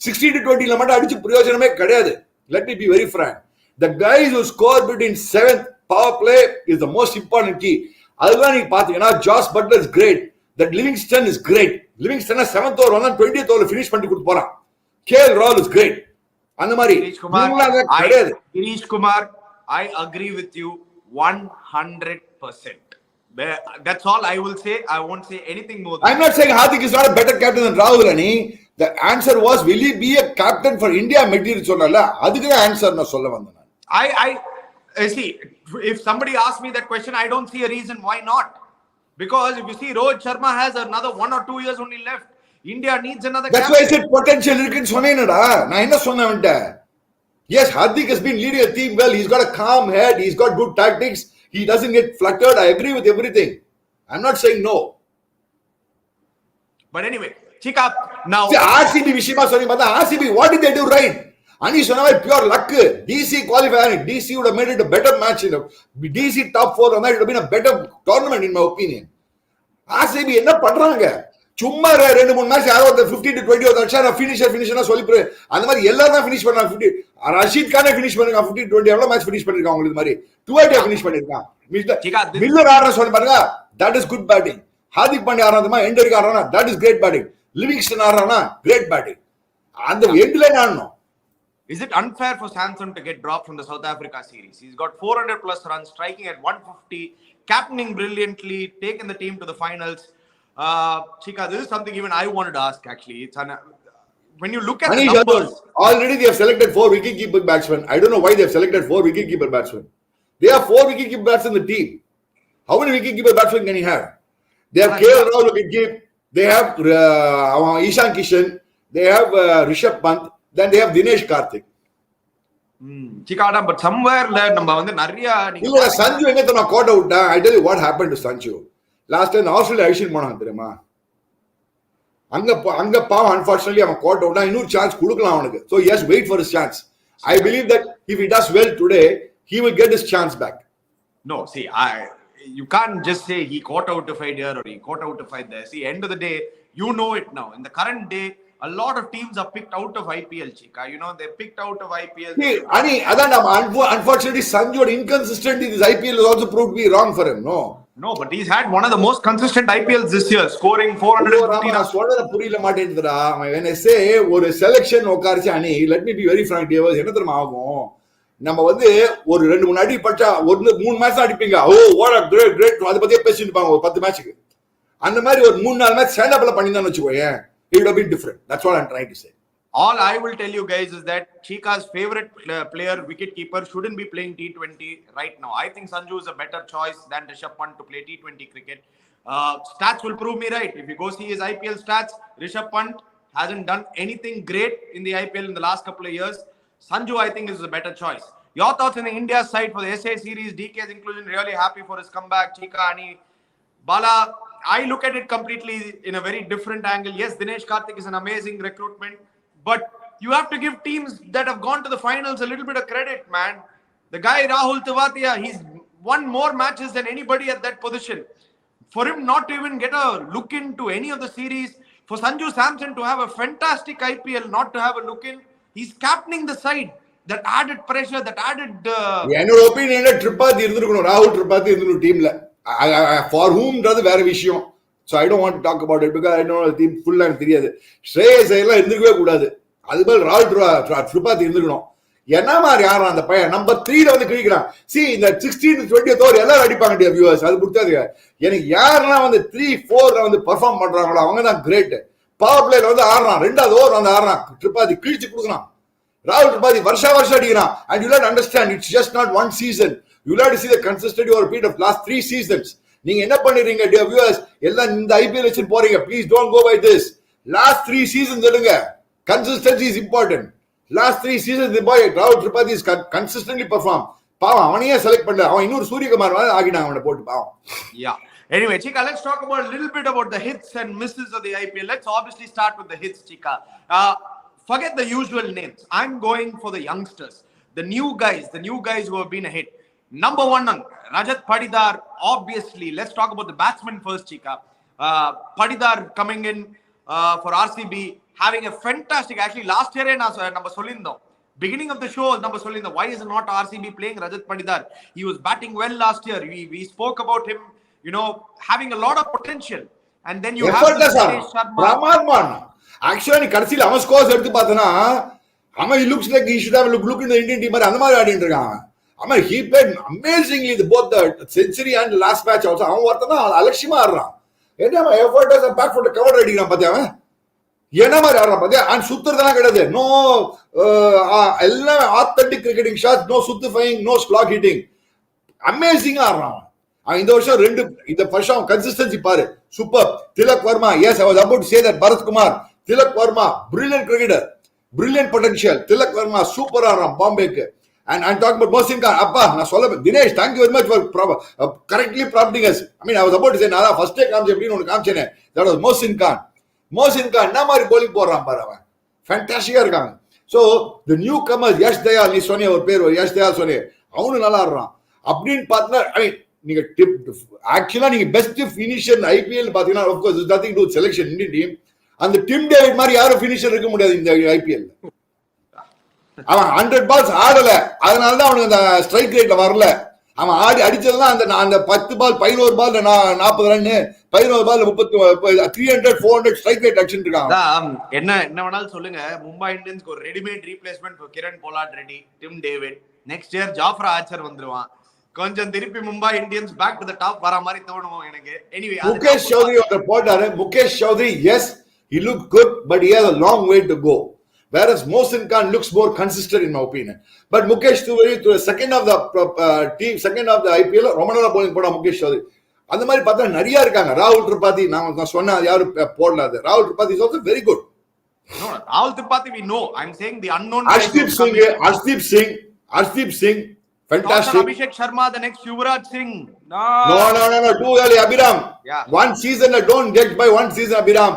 16 to 20 ல மட்டும் அடிச்சு பிரயோஜனமே கிடையாது. Let me be very frank. The guys who score between 7th power play is the most important key. அதுதான் நீ பாத்தீங்கன்னா Jos Buttler is great. That Livingston is great. Livingston 7th over வந்தா 20th over finish பண்ணி கொடுத்து போறான். KL Rahul is great. அந்த மாதிரி Girish Kumar, I agree with you 100%. That's all I will say. I won't say anything more. I'm not saying Hardik is not a better captain than Rahul. The answer was, will he be a captain for India material? Sollala. Adukku answer na solla vandana. I see. If somebody asks me that question, I don't see a reason why not. Because if you see, Rohit Sharma has another 1 or 2 years only left. India needs another That's why I said potential இருக்குன்னு சொன்னேனடா. நான் என்ன சொன்னேன்ட்ட? Yes, Hardik has been leading a team well. He's got a calm head. He's got good tactics. He doesn't get fluttered. I agree with everything. I'm not saying no. But anyway, Cheeka, now... See, RCB விஷயமா சொல்லி பார்த்தா RCB, what did they do right? Ani சொன்ன மாதிரி pure luck. DC qualifier. DC would have made it a better match. DC top 4 and that would have been a better tournament in my opinion. RCB என்ன பண்றாங்க? சும்மா 2-3 match யாரோ 15 to 20 அடிச்சா finisher சொல்லி அந்த மாதிரி எல்லாரும் தான் ஃபினிஷ் பண்ணாங்க. 50 ரஷீத் கானே ஃபினிஷ் பண்ணிருக்கான். 15 20 எவ்வளவு மேட்ச் ஃபினிஷ் பண்ணிருக்காங்க உங்களுக்கு மாதிரி. 280 ஃபினிஷ் பண்ணிருக்கான். மில்லர் ஆடுற சொல்லி பாருங்க, that is good batting. Hardik Pandya ஆடுறதுமா எண்டரிக் ஆடுறானா, that is great batting. Livingstone ஆடுறானா, கிரேட் பேட்டிங். அந்த எண்ட்ல ஆடணும். Is it unfair for Samson to get dropped from the South Africa series? He's got 400 plus runs, striking at 150, captaining brilliantly, taken the team to the finals. Cheeka, this is something even I wanted to ask actually. When you look at the numbers, already they have selected 4 wicket-keeper batsmen. I don't know why they have selected 4 wicket-keeper batsmen. They have 4 wicket-keeper batsmen in the team. How many wicket-keeper batsmen can you have? They have KL Rahul wicket-keep. They have Ishan Kishan. They have Rishabh Pant. Then they have Dinesh Karthik. Cheeka, but somewhere நம்ம வந்து நிறைய இல்ல சஞ்சு எங்க தன code அவுட்டா. I tell you what happened to Sanju. Last time Australia ஐஷன் போனாங்க தெரியுமா? அங்க பாவம் unfortunately அவன் கோட் அவுட்டா. இன்னொரு சான்ஸ் கொடுக்கலாம் அவனுக்கு. So yes, wait for his chance. I believe that if he does well today, he will get his chance back. No, see, you can't just say he caught out to fight here or he caught out to fight there. See, end of the day, you know it now. In the current day, a lot of teams are picked out of IPL, Cheeka. You know, they're picked out of IPL. See, unfortunately, Sanju inconsistent in this IPL has also proved to be wrong for him. No, but he's had one of the most consistent IPLs this year, scoring 450 runs. புரியல மாட்டேங்குதுடா. When I say ஒரு selection உட்கார்ச்சி அணி, let me be very frank, என்ன தெரியுமா ஆகும்? நம்ம வந்து ஒரு 2-3 அடி பட்டா 3 மேட்ச் அடிப்பீங்க. ஓ வாட் a great அதை பத்தியே பேசிட்டு இருப்பாங்க ஒரு 10 மேட்ச்க்கு. அந்த மாதிரி ஒரு 3-4 மேட்ச் ஸ்டாண்ட் அப்ல பண்ணிருந்தான்னு வெச்சுக்கோயேன். It would have been different. That's what I'm trying to say. All I will tell you guys is that Cheeka's favorite player, wicket-keeper, shouldn't be playing T20 right now. I think Sanju is a better choice than Rishabh Pant to play T20 cricket. Stats will prove me right. If you go see his IPL stats, Rishabh Pant hasn't done anything great in the IPL in the last couple of years. Sanju, I think, is a better choice. Your thoughts on the India side for the SA series? DK's inclusion, really happy for his comeback. Cheeka, Ani, Bala, I look at it completely in a very different angle. Yes, Dinesh Karthik is an amazing recruitment, but you have to give teams that have gone to the finals a little bit of credit, man. The guy Rahul Tewatia, he's won more matches than anybody at that position. For him not to even get a look into any of the series, for Sanju Samson to have a fantastic IPL, not to have a look in, he's captaining the side. That added pressure, that added... என்னோட ஒப்பீனியன்ல ட்ரிப்பாத்தி இருந்திருக்கணும். ராகுல் ட்ரிப்பாத்தி இருந்திருக்கணும் டீம்ல. For whomன்றது வேற விஷயம். So I don't want to talk about it because I know the team full and தெரியாது. ஸ்ரேயஸ் ஐயர்லாம் இருந்துக்கவே கூடாது. அதுபோல் ராகுல் திரிபாதி இருந்துக்கணும். என்ன மாதிரி யாரா அந்த பையன் நம்பர் 3ல வந்து கிழிக்கிறான். See இந்த 16 20th ஓவர் எல்லாரும் அடிப்பாங்க டியர் வியூவர்ஸ். அது புடிச்சாதுங்க. எனக்கு யாரெல்லாம் வந்து 3 4ல வந்து பெர்ஃபார்ம் பண்றாங்களோ அவங்க தான் கிரேட். பவர் பிளேல வந்து ஆடுறான். ரெண்டாவது ஓவர் வந்து ஆடுறான். திரிபாதி கிழிச்சு கொடுக்குறான். ராகுல் திரிபாதி வருஷம் அடிக்கிறான். And you have to understand it's just not one season. You have to see the consistency over a period of last 3 seasons. நீங்க என்ன பண்ணிரீங்க dear viewers? எல்லாம் இந்த IPL வச்சு போறீங்க. Please don't go by this. Last 3 seasons எடுங்க. Consistency is important. Last 3 seasons the boy Rahul Tripathi is consistently performed. பாவம் அவனையே select பண்ணல. அவன் இன்னொரு சூரியகுமார் மாதிரி ஆகிட்டான் அவனை போட்டு பாவம். Yeah. Anyway, Cheeka, let's talk about a little bit about the hits and misses of the IPL. Let's obviously start with the hits, Cheeka. Forget the usual names. I'm going for the youngsters. The new guys who have been a hit. Number 1, Rajat Patidar, obviously. Let's talk about the batsman first, Cheeka. Patidar coming in for RCB, having a fantastic, actually last year number Solindo. Beginning of the show, number Solindo. Why is not RCB playing Rajat Patidar? He was batting well last year. We spoke about him, having a lot of potential. And then you have Sharma. Actually, கடைசில அவன் scores எடுத்து பார்த்தனா அவன் looks like he should have look in the Indian team அந்த மாதிரி ஆடிட்டு இருக்கான். He played amazingly both the century and the last match also. அவன் ஒருத்தனா அலட்சியமா ஆடுறான். என்ன effort as back foot cover அடிக்கிறான் பாத்தியா அவன். என்ன மாதிரி ஆடுறான் பாத்தியா. அண்ட் சுத்துறதெல்லாம் கிடையாது. நோ எல்லாம் ஆத்தென்டிக் கிரிக்கெட்டிங் ஷாட்ஸ், நோ சுத்துஃபைங், நோ ஸ்லாக் ஹிட்டிங். அமேசிங்கா ஆடுறான். இந்த வருஷம் இந்த வருஷம் கன்சிஸ்டன்சி பாரு. Super. Tilak Varma, yes, I was about to say that. Bharat Kumar, Tilak Varma, brilliant cricketer, brilliant potential. Tilak Varma super ஆடுறான் பாம்பேக்கு. And I'm talking about Mohsin Khan. Appa, நான் சொல்ல Dinesh, thank you very much for correctly prompting us. I was about to say, நான் first day காமிச்சேன் அப்படின்னு ஒன்று காமிச்சேனே. That was Mohsin Khan. Mohsin Khan என்ன மாதிரி bowling போடுறான் பாரு அவன். ஃபேண்டாஸ்டிக்கா இருக்காங்க. So the newcomers, Yash Dayal, நீ சொன்னிய ஒரு பேர் யஷ் தயால் சொன்னிய, அவனும் நல்லா ஆடுறான். அப்படின்னு பார்த்தா நீங்க ஆக்சுவலா நீங்க பெஸ்ட் ஃபினிஷர் ஐபிஎல் பாத்தீங்கன்னா of course there's nothing to do with selection Indian team. அந்த டிம் டேவிட் மாதிரி யாரும் ஃபினிஷர் இருக்க முடியாது இந்த ஐபிஎல். அவன் 100 balls ஆடல, அதனாலதான் அவனுக்கு அந்த ஸ்ட்ரைக் ரேட்ல வரல. அவன் அடிச்சதுதான் அந்த 10 ball 11 ball 40 run, 11 ball 300 400 strike rate அடிச்சுட்டு இருக்கான். என்ன வேணாலும் சொல்லுங்க, மும்பை இந்தியன்ஸ்க்கு ஒரு readymade replacement Kieron Pollard ready, Tim David. Next year Jofra Archer வந்துருவான். கொஞ்சம் திருப்பி Mumbai Indians back to the top வர மாதிரி தோணும் எனக்கு. எனிவே முகேஷ் சௌத்ரி ஒரு போட்டாரு. Mukesh Chowdhury, yes, he looked good but he has a long way to go. Whereas Mohsin Khan looks more consistent in my opinion. But Mukesh Tiwari to the second of the team, second of the IPL, ரொம்ப நல்லா bowling போடா முகேஷ் சௌத்ரி. அந்த மாதிரி பார்த்தா நிறைய இருக்காங்க. ராகுல் திரிபாதி நான் சொன்ன யாரு போடலாது. ராகுல் Tripathi is also very good. No, Rahul Tripathi we know. I'm saying the unknown. Arshdeep Singh, fantastic. Dr. Abhishek Sharma, the next Yuvraj Singh. No. Too early, Abhiram. Yeah. One season, don't judge by one season, Abhiram.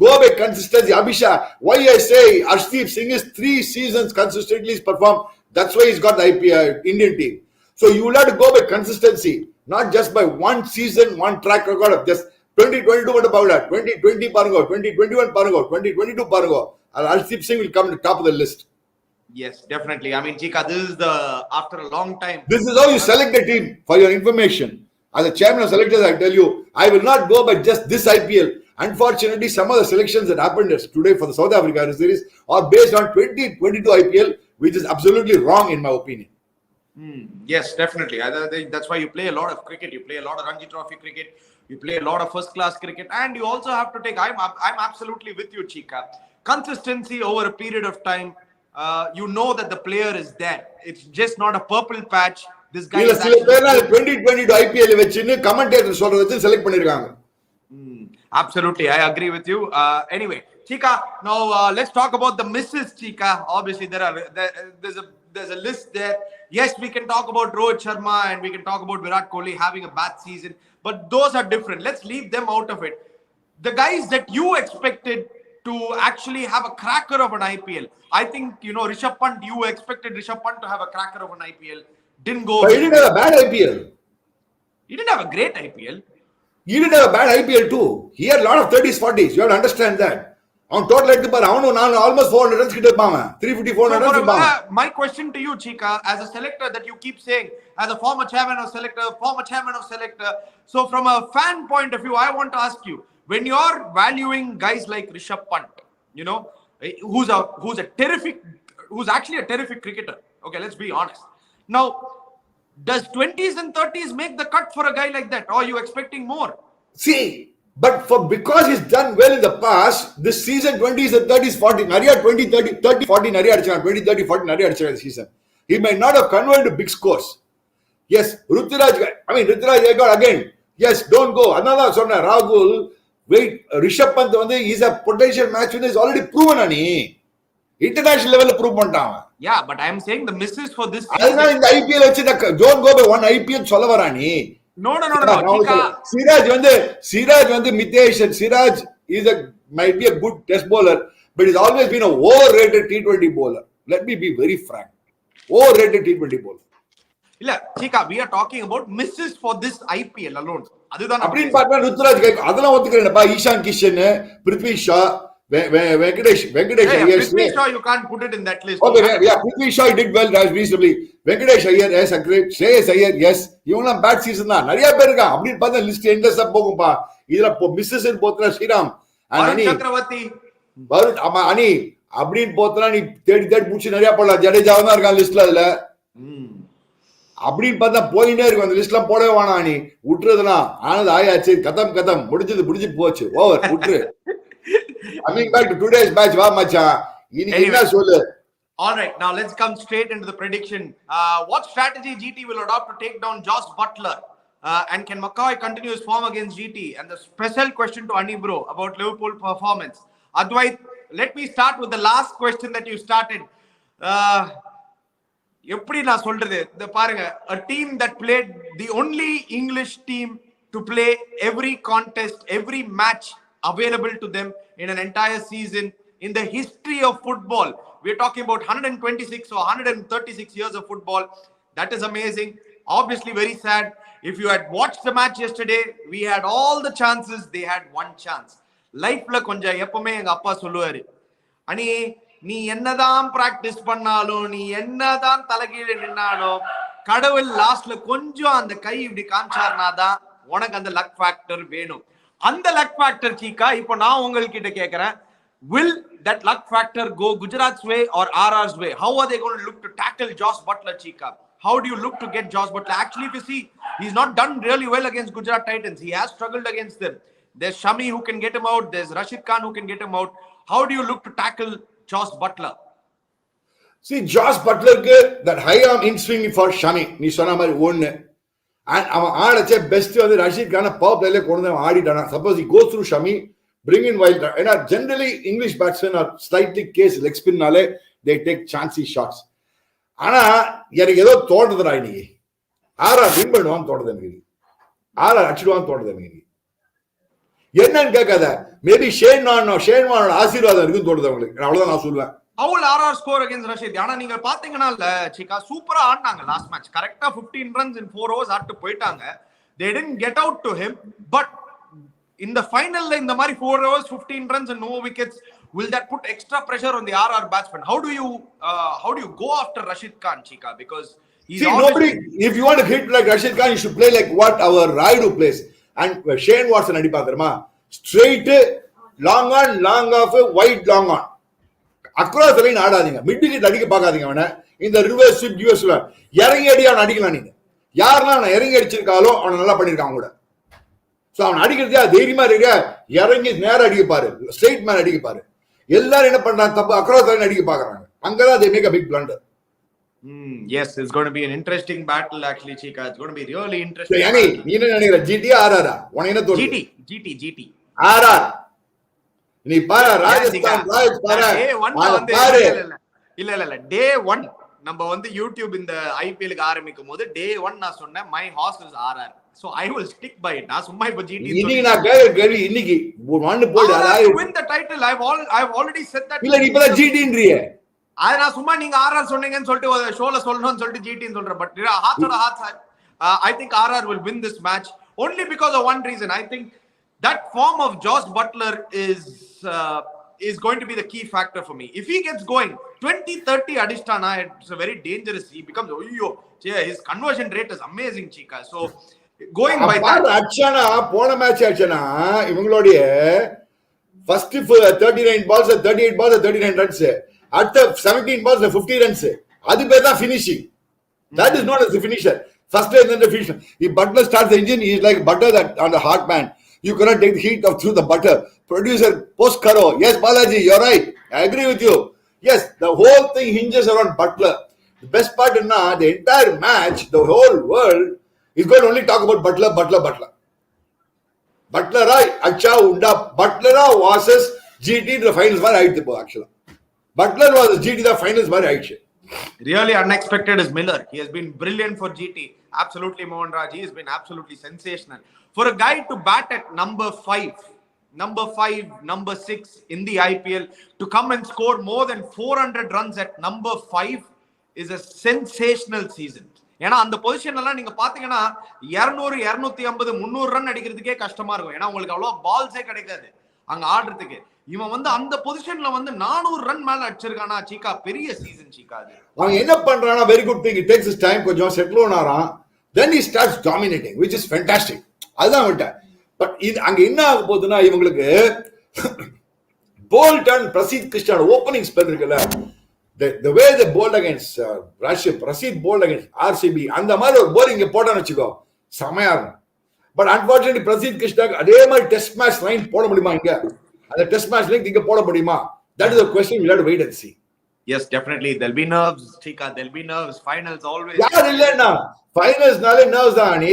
Go by consistency. Abhishek, why I say Arshdeep Singh is 3 seasons consistently performed. That's why he's got the IPL Indian team. So you will have to go by consistency, not just by one season, one track record of just 2022 what about that? 2020 பாருங்க, 2021 பாருங்க, 2022 பாருங்க. Arshdeep Singh will come to the top of the list. Yes, definitely. Cheeka, this is after a long time. This is how you select the team, for your information. As a chairman of selectors, I tell you, I will not go by just this IPL. Unfortunately, some of the selections that happened today for the South Africa series are based on 2022 IPL, which is absolutely wrong in my opinion. Yes, definitely. I think that's why you play a lot of cricket. You play a lot of Ranji Trophy cricket. You play a lot of first-class cricket. And you also have to take, I'm absolutely with you, Cheeka. Consistency over a period of time. You know that the player is there. It's just not a purple patch. This guy is 2022 IPL வச்சின்னு commentator சொல்றத வச்சு select பண்ணிருக்காங்க. Absolutely, I agree with you. Anyway, Cheeka, now let's talk about the misses, Cheeka. Obviously, there's a list there. Yes, we can talk about Rohit Sharma and we can talk about Virat Kohli having a bad season, but those are different. Let's leave them out of it. The guys that you expected to actually have a cracker of an IPL. I think, Rishabh Pant, you expected Rishabh Pant to have a cracker of an IPL. Didn't go. But he didn't have a bad IPL. He didn't have a great IPL. He didn't have a bad IPL too. He had a lot of 30s, 40s. You have to understand that. அவன் total எடுத்து பாரு, அவனும் நான் almost 400 runs கிட்ட இருப்பாங்க, 350 400 runs இருப்பாங்க. My question to you, Cheeka, as a selector that you keep saying, as a former chairman of selector, so from a fan point of view, I want to ask you, when you're valuing guys like Rishabh Pant, you know, who's actually a terrific cricketer, okay, let's be honest. Now, does 20s and 30s make the cut for a guy like that, or are you expecting more? See, but because he's done well in the past, this season 20s and 30s 40 nariya 20 30 40 nariya adichanga, 20 30 40 nariya adichanga this season. He may not have converted to big scores. Yes, Ruturaj got again. Yes, don't go. Another sonna Rahul, wait, Rishabh Pant வந்து is a potential match winner, is already proven ani. International level prove பண்ணிட்டான். Yeah, but I am saying the misses for this season. அதனால இந்த IPL வச்சு don't go by one IPL சொல்ல வரானி. No. Siraj வந்து Mitesh, and Siraj might be a good test bowler, but he's always been a overrated T20 bowler. Let me be very frank. Overrated T20 bowler. இல்ல Cheeka, we are talking about misses for this IPL alone. அதுதான் அப்படின்னு பார்த்தா ருத்ராஜ் அதெல்லாம் ஒத்துக்கிறேன்ப்பா. Ishan Kishan, Prithvi Shaw, Venkatesh Prithvi Shaw, you can't put it in that list. Okay, yeah, Prithvi Shaw did well reasonably. Venkatesh Iyer, yes, agreed. Shreyas Iyer, yes. இவங்கலாம் bad season தான், நிறைய பேர் இருக்கான். அப்படின்னு பார்த்தா லிஸ்ட் எண்டஸா போகும்பா. இதுல மிஸ்ஸஸ் போத்துனா ஸ்ரீராம் அனி சக்கரவர்த்தி பருட் அனி அப்படின்னு போத்துனா நீ தேடி முடிச்சு நிறைய போடலாம். ஜடேஜா தான் இருக்கான் லிஸ்ட்ல. அதுல அப்படின்னு பார்த்தா போயினே இருக்கும். அந்த லிஸ்ட்லாம் போடவே வேணாம். அனி விட்டுறதுலாம் ஆனது ஆயாச்சு, கதம் முடிஞ்சு போச்சு, ஓவர், விட்டுரு. Coming back to today's match, va macha. Anyway, all right, now let's come straight into the prediction. What strategy GT will adopt to take down Josh Butler? And can McCoy continue his form against GT? And the special question to Ani bro about Liverpool performance. Advait, let me start with the last question that you started. எப்படி நான் சொல்றது, இந்த பாருங்க, a team that played, the only English team to play every contest, every match available to them in an entire season in the history of football. We're talking about 126 or 136 years of football. That is amazing. Obviously very sad. If you had watched the match yesterday, we had all the chances, they had one chance. Lifeல கொஞ்சம் எப்பவுமே எங்க அப்பா சொல்லுவாரு, அனி நீ என்னதான் practice பண்ணாலும், நீ என்னதான் தலைகீழ நின்னாலும், கடவுள் லாஸ்ட்ல கொஞ்சம் அந்த கை இப்படி காமிச்சார்னாதான் உனக்கு அந்த லக் ஃபேக்டர் வேணும். அந்த லக் ஃபேக்டர் Cheeka, இப்போ நான் உங்ககிட்ட கேக்குறேன், will that luck factor go Gujarat's way or RR's way? How are they going to look to tackle Josh Butler, Cheeka? How do you look to get Josh Butler? Actually, if you see, he's not done really well against Gujarat Titans. He has struggled against them. There's Shami who can get him out. There's Rashid Khan who can get him out. How do you look to tackle Josh Butler? See, Josh Butler, that high arm in swing for Shami, நீ சொன்ன மாதிரி ஒண்ணு. And அவன் ஆடச்சே best வந்து ரஷீத் கான power பிளேல கொண்டு வந்து ஆடிட்டானா. Suppose he goes through Shami, bring in wild. ஏன்னா generally English batsmen are slightly case leg spin நாலே they take chancy shots. ஆனா எனக்கு ஏதோ தோணுதுடா, இன்னைக்கு ஆர்ஆர் வின் பண்ணுவான்னு தோணுது எனக்கு. ஆர்ஆர் அடிச்சிடுவான்னு தோணுது எனக்கு. என்னன்னு கேட்காத, மேபி ஷேன்வானோட ஆசீர்வாதம் இருக்குன்னு தோணுது அவங்களுக்கு. அவ்வளவுதான் நான் சொல்லுவேன். How will RR score against Rashid? ஆனா நீங்க பாத்தீங்கன்னா Cheeka சூப்பரா ஆடினாங்க லாஸ்ட் மேட்ச். கரெக்ட்டா 15 runs in 4 overs ஆட்டு போயிட்டாங்க. They didn't get out to him, but in the final இந்த மாதிரி 4 overs 15 runs and no wickets, will that put extra pressure on the RR batsman? How do you go after Rashid Khan, Cheeka? Because he's nobody, if you want to hit like Rashid Khan, you should play like what our Raidu plays. And Shane Watson அடிப்பா தெரியுமா, straight long on long off wide long on. Across line ஆடாதீங்க, mid wicket அடிக்க பார்க்காதீங்க. அவனை இந்த reverse sweep யூஎஸ்ல இறங்கி அடி அவன் அடிக்கலாம். நீங்க யாரெல்லாம் அவனை இறங்கி அடிச்சிருக்காலோ அவனை நல்லா பண்ணிருக்காங்க கூட. சோ அவன் அடிக்கிறதே தைரியமா இருக்க, இறங்கி நேரம் அடிக்க பாரு, ஸ்ட்ரெயிட் மேன் அடிக்க பாரு. எல்லாரும் என்ன பண்றாங்க, தப்பு அக்ராஸ் லைன் அடிக்க பாக்குறாங்க. அங்கதான் they make a big blunder. Yes, it's going to be an interesting battle actually, Cheeka. It's going to be really interesting. Yani நீ என்ன நினைக்கிற, GT RR உனக்கு என்ன தோணுது? GT RR நீ பாரு, ராஜஸ்தான் ராயல்ஸ் பாரு. இல்ல டே 1 நம்ம வந்து யூடியூப் இந்த ஐபிஎலுக்கு ஆரம்பிக்கும் போது டே 1 நான் சொன்னேன் my horse is RR, so I will stick by it. நான் சும்மா இப்ப GT இன்னைக்கு நான் கேள்வி இன்னைக்கு ஒன்னு போடு, அதாவது win the title. I've already said that. இல்ல நீ இப்ப தான் GT ன்றியே. அது நான் சும்மா நீங்க RR சொன்னீங்கன்னு சொல்லிட்டு ஷோல சொல்லணும்னு சொல்லிட்டு GT ன்னு சொல்றேன். But hard I think RR will win this match only because of one reason. I think that form of Josh Butler is going to be the key factor for me. If he gets going 20-30 Adishtana, it's a very dangerous. He becomes his conversion rate is amazing, Cheeka. So going by that, Achana pona match achana இவங்களுடைய first 39 balls 38 balls 39 runs at 17 balls 50 runs adu பேர் தான் finishing. That is not as a finisher. First and then the finisher. If Butler starts the engine, he is like butter that on the hot pan. You cannot take the heat of through the butter. Producer, post karo. Yes, Balaji, you're right. I agree with you. Yes, the whole thing hinges around Butler. The best part is now, the entire match, the whole world is going to only talk about Butler. Butler, Acha Unda, Butler versus GT in the finals were right actually. Butler was GT the finals were right. Really unexpected is Miller. He has been brilliant for GT. Absolutely, Mohan Raj. He has been absolutely sensational. For a guy to bat at number 5, number 6 in the IPL, to come and score more than 400 runs at number 5 is a sensational season. ஏன்னா அந்த பொசிஷன்ல எல்லாம் நீங்க பாத்தீங்கன்னா 200 250 300 run அடிக்கிறதுக்கே கஷ்டமா இருக்கும். ஏன்னா உங்களுக்கு அவ்வளவு பால்ஸே கிடைக்காது அங்க ஆடுறதுக்கு. இவன் அந்த பொசிஷன்ல 400 ரன் மேல அடிச்சிருக்கானா சீக்கா, பெரிய சீசன் சீக்கா. அது அவன் என்ன பண்றானா, very good thing. It takes his time, கொஞ்சம் settle ஆனாராம். then he starts dominating, which is fantastic. அதுதான் விட்ட. பட் இது அங்க என்ன ஆக போகுதுன்னா, இவங்களுக்கு Boult and Prasidh Krishna opening spell இருக்குல்ல, the way they bowled against Russia, Prasid bowled against RCB, அந்த மாதிரி ஒரு bowling இங்க போட்டான்னு வச்சுக்கோ, செமையா இருக்கும். பட் அன்பார்ச்சுனேட்லி பிரசீத் கிருஷ்ணா அதே மாதிரி டெஸ்ட் மேட்ச் லைன் போட முடியுமா இங்க? அந்த டெஸ்ட் மேட்ச் லைன் இங்க போட முடியுமா? That is a question we'll have to wait and see. Yes, definitely. There'll be nerves, Cheeka. There'll be nerves. Finals always. யார் இல்லன்னா finals நாலே nerves தான்.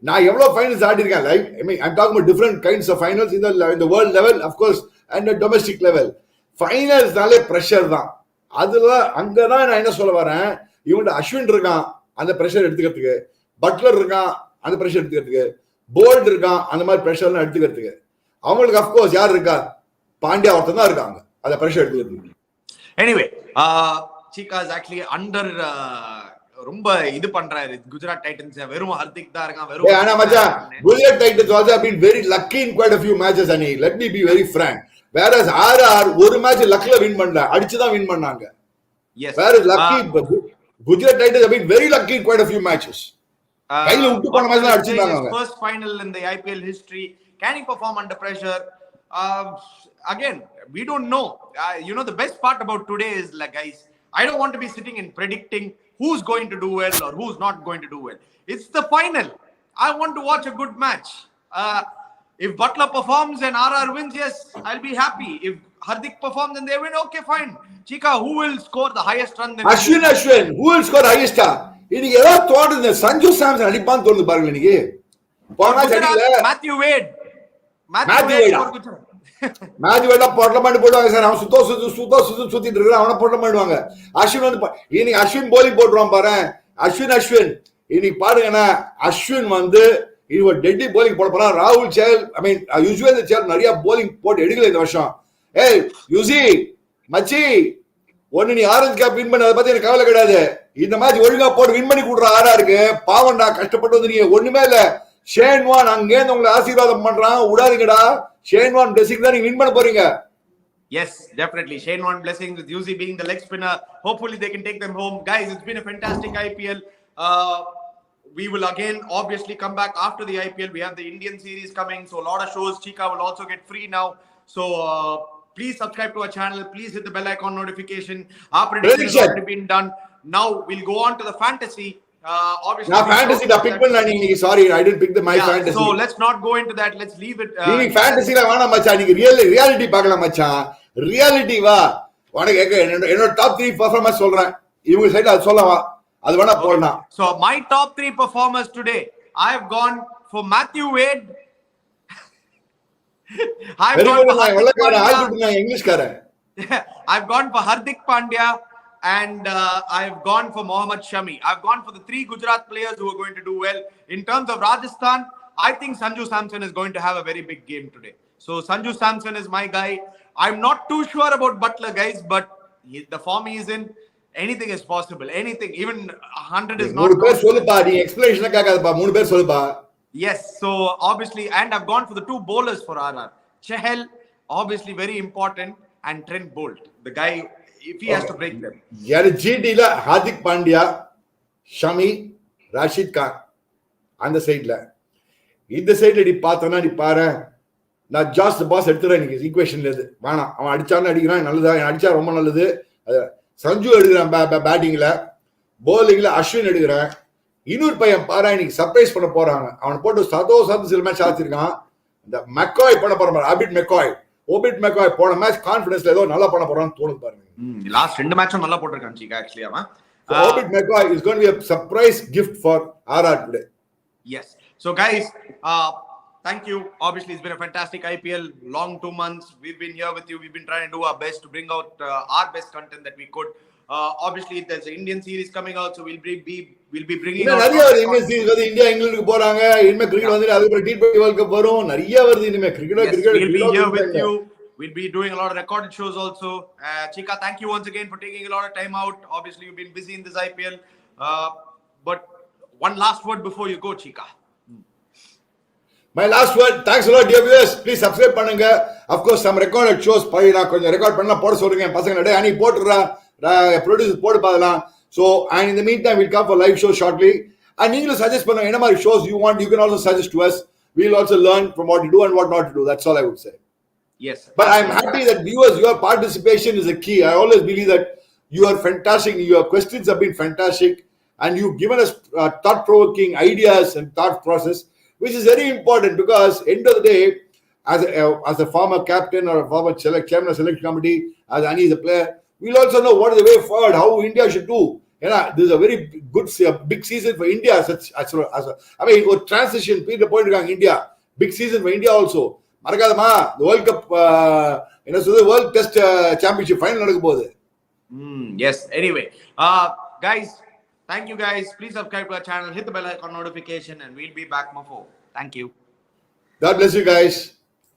நான் எவ்வளவு finals ஆடி இருக்கேன். Like, I mean, I'm talking about different kinds of finals in the world level, of course, and the domestic level. Finals நாலே pressure தான். அதுல அங்கதான் நான் என்ன சொல்ல வரேன், இவங்க அஸ்வின் இருக்கான் அந்த பிரஷர் எடுத்துக்கிறதுக்கு, பட்லர் இருக்கான் அந்த பிரஷர் எடுத்துக்கிறதுக்கு, போல்ட் இருக்கான் அந்த மாதிரி பிரஷர் எடுத்துக்கிறதுக்கு. அவங்களுக்கு அப்கோர்ஸ் யார் இருக்கா, பாண்டியா ஒருத்தன் தான் இருக்காங்க அந்த pressure எடுத்துக்கிறதுக்கு. Anyway, Cheeka is actually under ரொம்ப இது பண்றாரு குஜராத் டைட்டன்ஸ். வெறும் ஹர்திக் தான் இருக்கான். வெறும் ஆனா மச்சான், Gujarat Titans also have been very lucky in quite a few matches. and let me be very frank, whereas RR ஒரு மேட்ச் லக்ல வின் பண்ணல, அடிச்சு தான் வின் பண்ணாங்க. Yes, whereas lucky Gujarat Titans have been very lucky in quite a few matches. கையில விட்டு போன மேட்ச்ல அடிச்சிட்டாங்க. First final in the IPL history. Can he perform under pressure? Again, we don't know. The best part about today is, like, guys, I don't want to be sitting and predicting who's going to do well or who's not going to do well. It's the final. I want to watch a good match. If Butler performs and RR wins, yes, I'll be happy. If Hardik performs and they win, okay, fine. Cheeka, who will score the highest run? Ashwin, who will score highest? இன்னைக்கு ஏதோ தோணுது, சஞ்சு சாம்சன் அடிப்பான்னு தோணுது பாருங்க. இன்னைக்கு Matthew Wade match வேணா போட்டல பண்ணி போடுவாங்க sir. அவன் சுத்திட்டு இருக்கான், அவனை போட்டல பண்ணுவாங்க. அஸ்வின் வந்து இன்னைக்கு அஸ்வின் போலிங் போட்டுருவான் பாரு. அஸ்வின் இன்னைக்கு பாருங்கன்னா, அஸ்வின் வந்து இவன் டெட்டி போலிங் போட போறான். ராகுல் சேல், ஐ மீன் யூசுவல் சேல் நிறைய போலிங் போட்டு எடுக்கல இந்த வருஷம். ஏய் யூசி மச்சி, ஒன்னு நீ ஆரஞ்சு கேப் வின் பண்ண, அதை பத்தி எனக்கு கவலை கிடையாது. இந்த மாதிரி ஒழுங்கா போட்டு வின் பண்ணி கொடுற ஆறா இருக்கு. பாவண்டா, கஷ்டப்பட்டு வந்து நீங்க ஒண்ணுமே இல்ல. ஷேன் வான் அங்கேருந்து உங்களை ஆசீர்வாதம் பண்றான், விடாதீங்கடா. ஷேன் வான் பிளெஸிங் தான் நீங்க வின் பண்ண போறீங்க. Yes, definitely. Shane Warne blessings with UZ being the leg spinner. Hopefully they can take them home. Guys, it's been a fantastic IPL. We will again obviously come back after the IPL. We have the Indian series coming, so a lot of shows. Cheeka will also get free now. So please subscribe to our channel. Please hit the bell icon notification. Our prediction has already been done. Now we'll go on to the fantasy. Obviously, நான் fantasy da pick பண்ணல நீங்க. Sorry, I didn't pick my fantasy. So let's not go into that. Let's leave it. நீங்க fantasy la வேணாம் மச்சான், நீங்க reality பார்க்கலாம் மச்சான். Reality வா உனக்கு என்னோட டாப் 3 பெர்ஃபார்மன்ஸ் சொல்றேன். இவங்க சைடு அது சொல்லவா, அது வேணா போடலாம். So my top 3 performers today, I have gone for Matthew Wade. I've gone for Hardik Pandya and I've gone for Mohammad Shami. I've gone for the 3 Gujarat players who are going to do well. In terms of Rajasthan, I think Sanju Samson is going to have a very big game today. So Sanju Samson is my guy. I'm not too sure about Butler, guys, but the form he is in, anything is possible. Anything, even 100 is not. 3 பேர் சொல்லுப்பா, நீ explanation கேட்காதப்பா. 3 பேர் சொல்லுப்பா. Yes, so obviously, and I've gone for the 2 bowlers for RR. Chahal, obviously very important. and Trent Bolt. The guy, if he has to break them. யாரு ஜிடில ஹார்திக் பாண்டியா, ஷமி, ராஷித் கான் அந்த சைட்ல. இந்த சைட்ல நீ பார்த்தனா நீ பாரு, நான் ஜாஸ் பாஸ் எடுத்துறேன் இன்னைக்கு ஈக்குவேஷன்ல இருந்து. வேணாம், அவன் அடிச்சான்னு அடிக்கிறான், நல்லதா அடிச்சா ரொம்ப நல்லது. சஞ்சு எடுக்கிறான் பேட்டிங்ல, போலிங்ல அஸ்வின் எடுக்கிறான். இன்னொரு பையன் பாரு இன்னைக்கு சர்ப்ரைஸ் பண்ண போறாங்க. அவன் போட்டு சதோ சில மேட்ச் ஆச்சிருக்கான். இந்த மெக்காய் பண்ண போறான், ஆபிட் மெக்காய் போன மேட்ச் கான்ஃபிடன்ஸ்ல ஏதோ நல்லா பண்ண போறான்னு தோணுது பாருங்க. லாஸ்ட் 2 மேட்சும் நல்லா போட்டிருக்கான் சீக்கா ஆக்சுவலி அவன். ஆபிட் McCoy is going to be a surprise gift for RR today. Yes. So guys, thank you. Obviously, it's been a fantastic IPL. Long 2 months. We've been here with you. We've been trying to do our best to bring out our best content that we could. Obviously, there's an Indian series coming out, so we'll be bringing out. நிறைய Indian series வந்து India இங்கிலாந்துக்கு போறாங்க. இனிமே cricket வந்து அதுக்கு அப்புறம் T20 World Cup வரும். நிறைய வருது இனிமே cricket. We'll be here with you. We'll be doing a lot of recorded shows also. Cheeka, thank you once again for taking a lot of time out. Obviously, you've been busy in this IPL. But one last word before you go, Cheeka. My last word, thanks a lot dear viewers. Please subscribe பண்ணுங்க. Of course some recorded shows நான் கொஞ்சம் record பண்ணா போட சொல்லுங்க பசங்க. டேய் அனி போட்டுறா, producer போட்டு பாதலாம். So and in the meantime we'll come for live shows shortly. And நீங்களும் suggest பண்ணுங்க என்ன மாதிரி shows you want. You can also suggest to us. We'll also learn from what you do and what not to do. That's all I would say. Yes. But I'm happy that viewers, your participation is a key. I always believe that you are fantastic. Your questions have been fantastic. And you've given us thought-provoking ideas and thought process, which is very important because end of the day, as a former captain or a former chairman of selection committee, as Ani is a player, we'll also know what is the way forward, how India should do. This is a very good, big season for India. I mean, a transition period point in India. Big season for India also. Marakadama, the World Cup, the World Test Championship final நடக்க போகுது. Yes. Anyway, guys, thank you guys. Please subscribe to our channel, hit the bell icon notification, and we'll be back more. Thank you. God bless you guys.